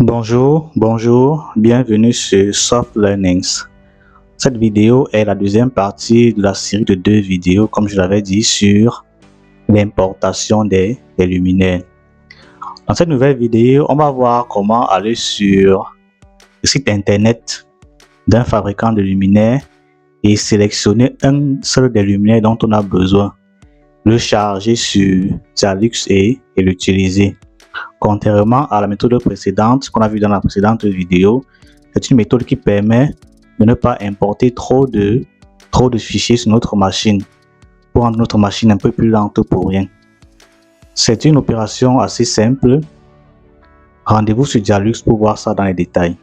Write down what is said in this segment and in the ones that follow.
Bonjour, bienvenue sur Soft Learnings. Cette vidéo est la deuxième partie de la série de 2 vidéos, comme je l'avais dit, sur l'importation des luminaires. Dans cette nouvelle vidéo, on va voir comment aller sur le site internet d'un fabricant de luminaires et sélectionner un seul des luminaires dont on a besoin, le charger sur Xialux et l'utiliser. Contrairement à la méthode précédente qu'on a vu dans la précédente vidéo, c'est une méthode qui permet de ne pas importer trop de fichiers sur notre machine pour rendre notre machine un peu plus lente pour rien. C'est une opération assez simple. Rendez-vous sur Xialux pour voir ça dans les détails.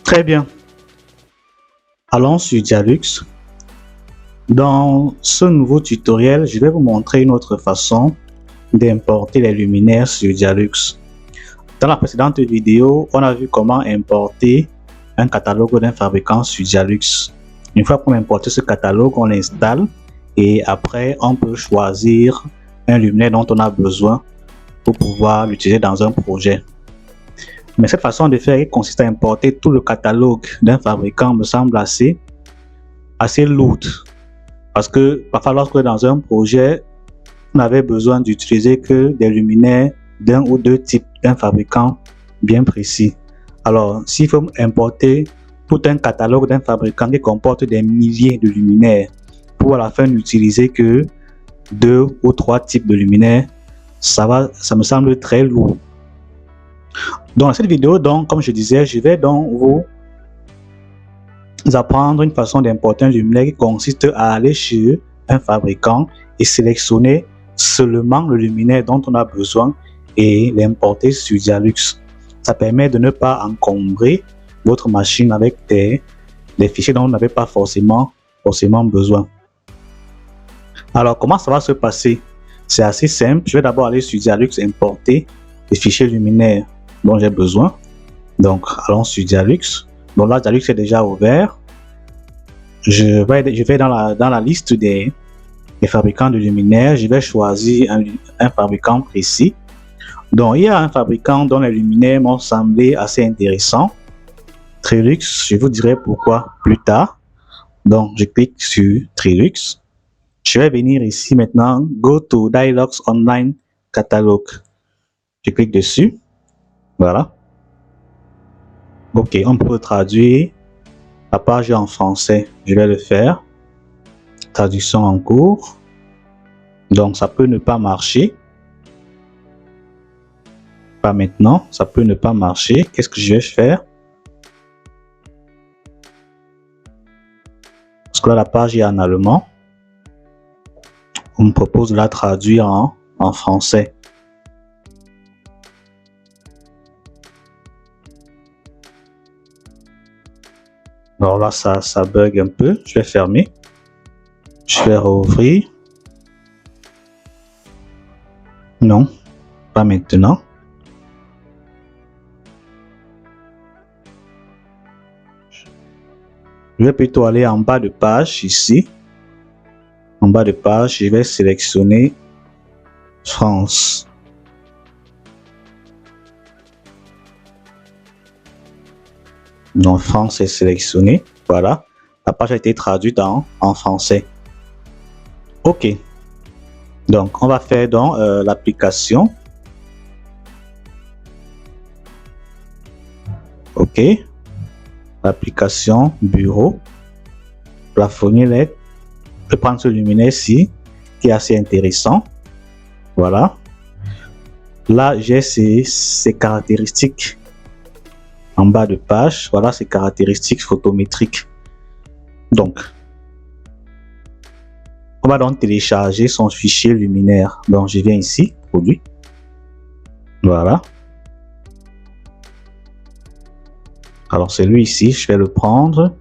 Très bien. Allons sur Xialux. Dans ce nouveau tutoriel, je vais vous montrer une autre façon d'importer les luminaires sur Xialux. Dans la précédente vidéo, on a vu comment importer un catalogue d'un fabricant sur Xialux. Une fois qu'on a importé ce catalogue, on l'installe et après on peut choisir un luminaire dont on a besoin pour pouvoir l'utiliser dans un projet. Mais cette façon de faire consiste à importer tout le catalogue d'un fabricant me semble assez lourde. Parce que parfois lorsque dans un projet, on avait besoin d'utiliser que des luminaires d'un ou deux types d'un fabricant bien précis. Alors, s'il faut importer tout un catalogue d'un fabricant qui comporte des milliers de luminaires pour à la fin n'utiliser que 2 ou 3 types de luminaires, ça me semble très lourd. Dans cette vidéo, comme je disais, je vais donc vous apprendre une façon d'importer un luminaire qui consiste à aller chez un fabricant et sélectionner seulement le luminaire dont on a besoin et l'importer sur Xialux. Ça permet de ne pas encombrer votre machine avec des fichiers dont vous n'avez pas forcément besoin. Alors, comment ça va se passer? C'est assez simple. Je vais d'abord aller sur Xialux, importer les fichiers luminaires dont j'ai besoin. Donc, allons sur Xialux. Donc là, Xialux est déjà ouvert. Je vais dans la liste des fabricants de luminaires. Je vais choisir un fabricant précis. Donc, il y a un fabricant dont les luminaires m'ont semblé assez intéressants. Trilux, je vous dirai pourquoi plus tard. Donc, je clique sur Trilux. Je vais venir ici maintenant, Go to Dialogs Online Catalog. Je clique dessus. Voilà. Ok, on peut traduire la page en français. Je vais le faire. Traduction en cours. Donc, ça peut ne pas marcher. Pas maintenant. Ça peut ne pas marcher. Qu'est-ce que je vais faire? Parce que là, la page est en allemand. On me propose de la traduire en français. Alors là, ça bug un peu. Je vais fermer. Je vais rouvrir. Non, pas maintenant. Je vais plutôt aller en bas de page ici. En bas de page, je vais sélectionner France. Donc, France est sélectionné. Voilà. La page a été traduite en français. OK. Donc, on va faire donc l'application. OK. L'application bureau. Plafonnier LED. Je vais prendre ce luminaire-ci qui est assez intéressant. Voilà. Là, j'ai ces caractéristiques en bas de page. Voilà ces caractéristiques photométriques. Donc, on va donc télécharger son fichier luminaire. Donc, je viens ici, produit. Voilà. Alors, celui-ci, je vais le prendre.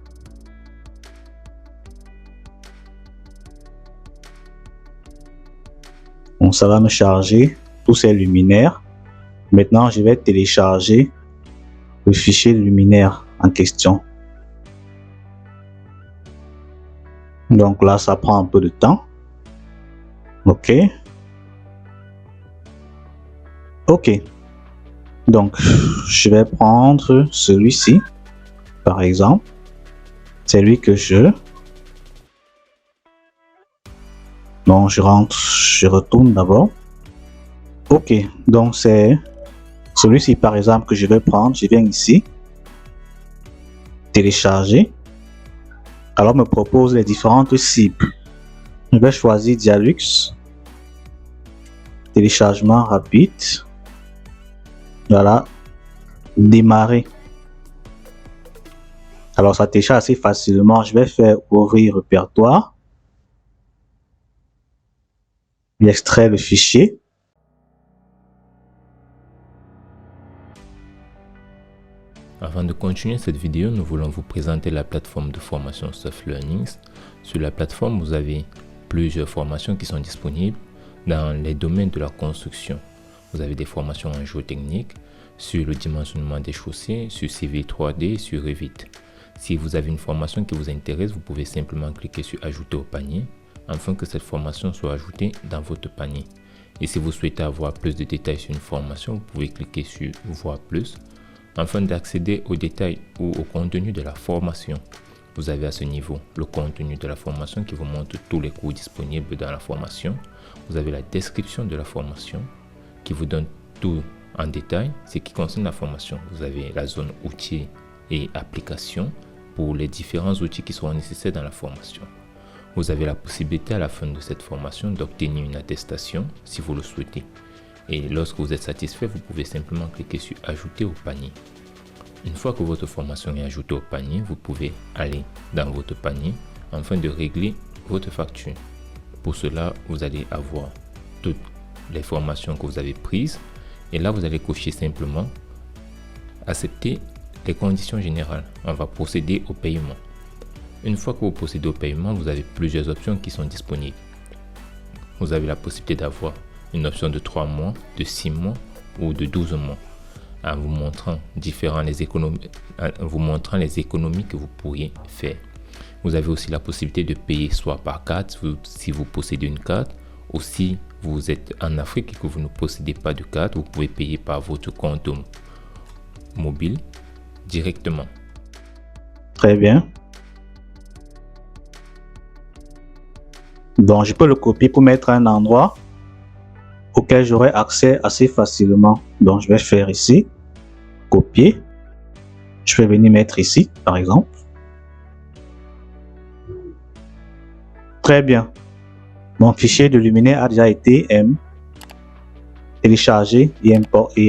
Donc, ça va me charger tous ces luminaires. Maintenant, je vais télécharger le fichier luminaire en question. Donc là, ça prend un peu de temps. OK. OK. Donc, je vais prendre celui-ci, par exemple. C'est lui que je... Donc, je rentre, je retourne d'abord. OK. Donc, c'est celui-ci, par exemple, que je vais prendre. Je viens ici. Télécharger. Alors, me propose les différentes cibles. Je vais choisir Dialux. Téléchargement rapide. Voilà. Démarrer. Alors, ça télécharge assez facilement. Je vais faire ouvrir répertoire. J'extrais le fichier. Avant de continuer cette vidéo, nous voulons vous présenter la plateforme de formation SoftLearnings. Sur la plateforme, vous avez plusieurs formations qui sont disponibles dans les domaines de la construction. Vous avez des formations en géotechnique, sur le dimensionnement des chaussées, sur Civil 3D, sur Revit. Si vous avez une formation qui vous intéresse, vous pouvez simplement cliquer sur Ajouter au panier afin que cette formation soit ajoutée dans votre panier. Et si vous souhaitez avoir plus de détails sur une formation, vous pouvez cliquer sur Voir plus afin d'accéder aux détails ou au contenu de la formation. Vous avez à ce niveau le contenu de la formation qui vous montre tous les cours disponibles dans la formation. Vous avez la description de la formation qui vous donne tout en détail ce qui concerne la formation. Vous avez la zone outils et applications pour les différents outils qui seront nécessaires dans la formation. Vous avez la possibilité à la fin de cette formation d'obtenir une attestation si vous le souhaitez. Et lorsque vous êtes satisfait, vous pouvez simplement cliquer sur Ajouter au panier. Une fois que votre formation est ajoutée au panier, vous pouvez aller dans votre panier afin de régler votre facture. Pour cela, vous allez avoir toutes les formations que vous avez prises et là, vous allez cocher simplement Accepter les conditions générales. On va procéder au paiement. Une fois que vous procédez au paiement, vous avez plusieurs options qui sont disponibles. Vous avez la possibilité d'avoir une option de 3 mois, de 6 mois ou de 12 mois en vous montrant les économies que vous pourriez faire. Vous avez aussi la possibilité de payer soit par carte si vous possédez une carte, ou si vous êtes en Afrique et que vous ne possédez pas de carte, vous pouvez payer par votre compte mobile directement. Très bien. Donc, je peux le copier pour mettre à un endroit auquel j'aurai accès assez facilement. Donc, je vais faire ici, copier. Je vais venir mettre ici, par exemple. Très bien. Mon fichier de luminaire a déjà été téléchargé et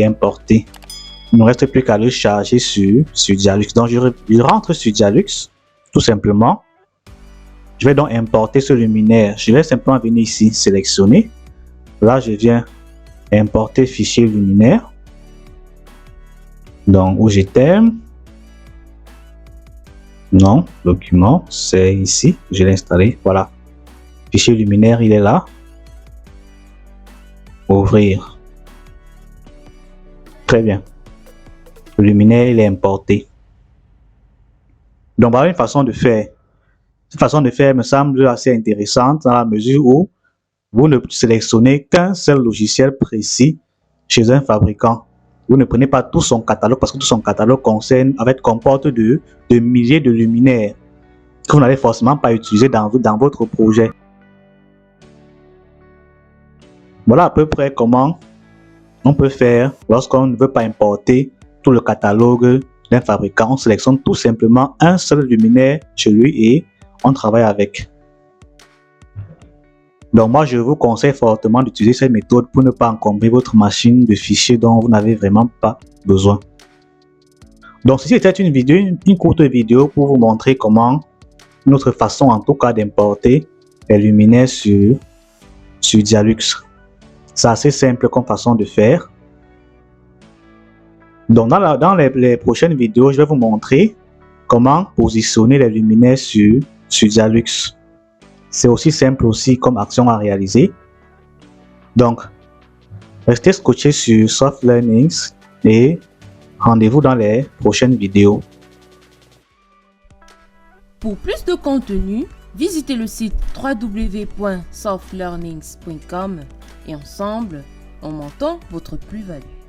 importé. Il ne reste plus qu'à le charger sur Dialux. Donc, je rentre sur Dialux, tout simplement. Je vais donc importer ce luminaire. Je vais simplement venir ici, sélectionner. Là, je viens importer fichier luminaire. Donc, où j'étais. Non, document, c'est ici. Je l'ai installé. Voilà. Fichier luminaire, il est là. Ouvrir. Très bien. Le luminaire, il est importé. Donc, voilà une façon de faire. Cette façon de faire me semble assez intéressante dans la mesure où vous ne sélectionnez qu'un seul logiciel précis chez un fabricant. Vous ne prenez pas tout son catalogue parce que tout son catalogue comporte de milliers de luminaires que vous n'allez forcément pas utiliser dans votre projet. Voilà à peu près comment on peut faire lorsqu'on ne veut pas importer tout le catalogue d'un fabricant. On sélectionne tout simplement un seul luminaire chez lui et on travaille avec. Donc moi, je vous conseille fortement d'utiliser cette méthode pour ne pas encombrer votre machine de fichiers dont vous n'avez vraiment pas besoin. Donc ceci était une courte vidéo pour vous montrer comment, une autre façon en tout cas d'importer les luminaires sur Dialux. C'est assez simple comme façon de faire. Donc dans les prochaines vidéos, je vais vous montrer comment positionner les luminaires sur Dialux. C'est aussi simple aussi comme action à réaliser. Donc, Restez scotchés sur Soft Learnings et rendez-vous dans les prochaines vidéos. Pour plus de contenu, visitez le site www.softlearnings.com et ensemble, augmentons votre plus-value.